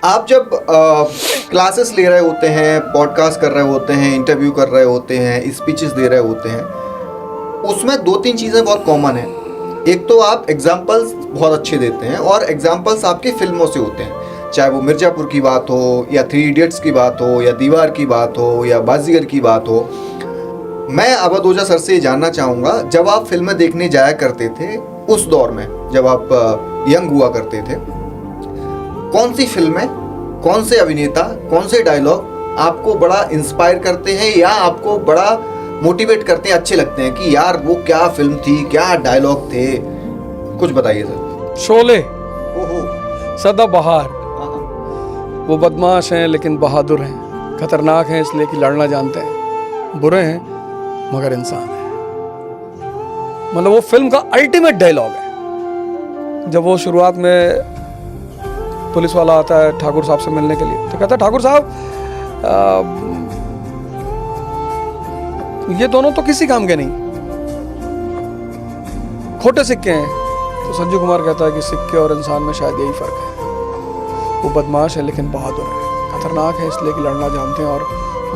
आप जब क्लासेस ले रहे होते हैं, पॉडकास्ट कर रहे होते हैं, इंटरव्यू कर रहे होते हैं, स्पीचेस दे रहे होते हैं, उसमें दो तीन चीज़ें बहुत कॉमन हैं। एक तो आप एग्जाम्पल्स बहुत अच्छे देते हैं और एग्जाम्पल्स आपकी फिल्मों से होते हैं, चाहे वो मिर्ज़ापुर की बात हो या 3 इडियट्स की बात हो या दीवार की बात हो या बाजीगर की बात हो। मैं अवध ओझा सर से ये जानना चाहूँगा, जब आप फिल्में देखने जाया करते थे उस दौर में, जब आप यंग हुआ करते थे, कौन सी फिल्में, कौन से अभिनेता, कौन से डायलॉग आपको बड़ा इंस्पायर करते हैं या आपको बड़ा मोटिवेट करते हैं, अच्छे लगते हैं कि यार वो क्या फिल्म थी, क्या डायलॉग थे? कुछ बताइए सर। शोले, ओहो, सदाबहार। हाँ, वो बदमाश हैं लेकिन बहादुर हैं, खतरनाक हैं इसलिए कि लड़ना जानते हैं, बुरे हैं मगर इंसान हैं। मतलब वो फिल्म का अल्टीमेट डायलॉग है। जब वो शुरुआत में पुलिस वाला आता है ठाकुर साहब से मिलने के लिए, तो कहता है ठाकुर साहब ये दोनों तो किसी काम के नहीं, खोटे सिक्के हैं। तो संजू कुमार कहता है कि सिक्के और इंसान में शायद यही फर्क है। वो बदमाश है लेकिन बहादुर है, खतरनाक है इसलिए कि लड़ना जानते हैं, और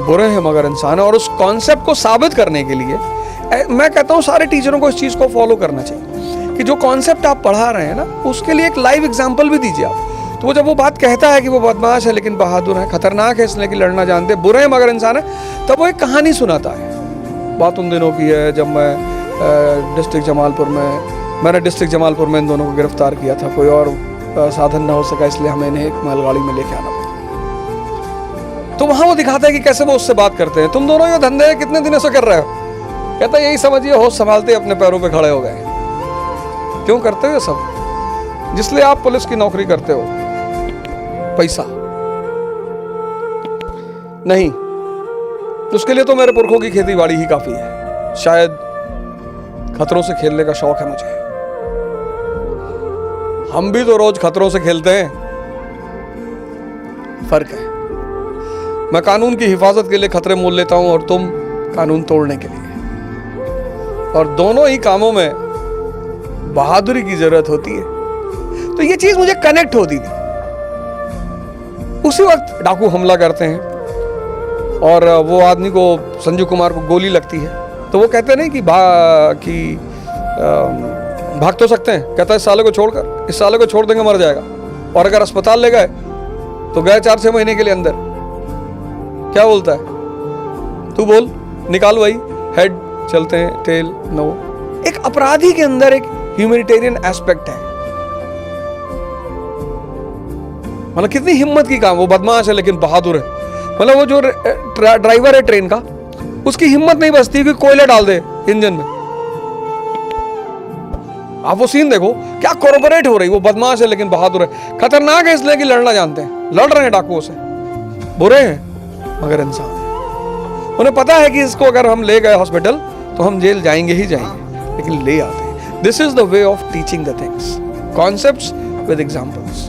बुरे हैं मगर इंसान है। और उस कॉन्सेप्ट को साबित करने के लिए मैं कहता हूँ सारे टीचरों को इस चीज़ को फॉलो करना चाहिए कि जो कॉन्सेप्ट आप पढ़ा रहे हैं ना, उसके लिए एक लाइव एग्जाम्पल भी दीजिए आप। तो वो जब वो बात कहता है कि वो बदमाश है लेकिन बहादुर है, खतरनाक है इसलिए कि लड़ना जानते, बुरे हैं मगर इंसान है, तब वो एक कहानी सुनाता है। बात उन दिनों की है जब मैं डिस्ट्रिक्ट जमालपुर में इन दोनों को गिरफ्तार किया था। कोई और साधन ना हो सका इसलिए हमें इन्हें एक मालगाड़ी में लेके आना पड़ा। तो वहाँ वो दिखाता है कि कैसे वो उससे बात करते हैं, तुम दोनों ये धंधे कितने दिनों से कर रहे हो? कहता है यही समझिए होश संभालते अपने पैरों पे खड़े हो गए। क्यों करते हो ये सब? जिसलिए आप पुलिस की नौकरी करते हो, पैसा नहीं, उसके लिए तो मेरे पुरखों की खेती बाड़ी ही काफी है। शायद खतरों से खेलने का शौक है मुझे, हम भी तो रोज खतरों से खेलते हैं। फर्क है, मैं कानून की हिफाजत के लिए खतरे मोल लेता हूं और तुम कानून तोड़ने के लिए, और दोनों ही कामों में बहादुरी की जरूरत होती है। तो ये चीज मुझे कनेक्ट होती थी। उसी वक्त डाकू हमला करते हैं और वो आदमी को, संजू कुमार को गोली लगती है, तो वो कहते नहीं कि भाग तो सकते हैं। कहता है इस साले को छोड़ देंगे मर जाएगा, और अगर अस्पताल ले गए तो गए 4-6 महीने के लिए अंदर। क्या बोलता है? तू बोल, निकाल वही हेड, चलते हैं टेल। नो, एक अपराधी के अंदर एक ह्यूमैनिटेरियन एस्पेक्ट है। मतलब कितनी हिम्मत की काम, वो बदमाश है लेकिन बहादुर है। मतलब वो जो ड्राइवर है ट्रेन का, उसकी हिम्मत नहीं बचती कि कोयला डाल दे इंजन में। आप वो सीन देखो, क्या कोऑपरेट हो रही। वो बदमाश है लेकिन बहादुर है, खतरनाक है इसलिए कि लड़ना जानते हैं, लड़ रहे हैं डाकुओं से, बुरे हैं मगर इंसान है। उन्हें पता है कि इसको अगर हम ले गए हॉस्पिटल तो हम जेल जाएंगे ही जाएंगे, लेकिन ले आते हैं। This is the way of teaching the things, concepts with examples.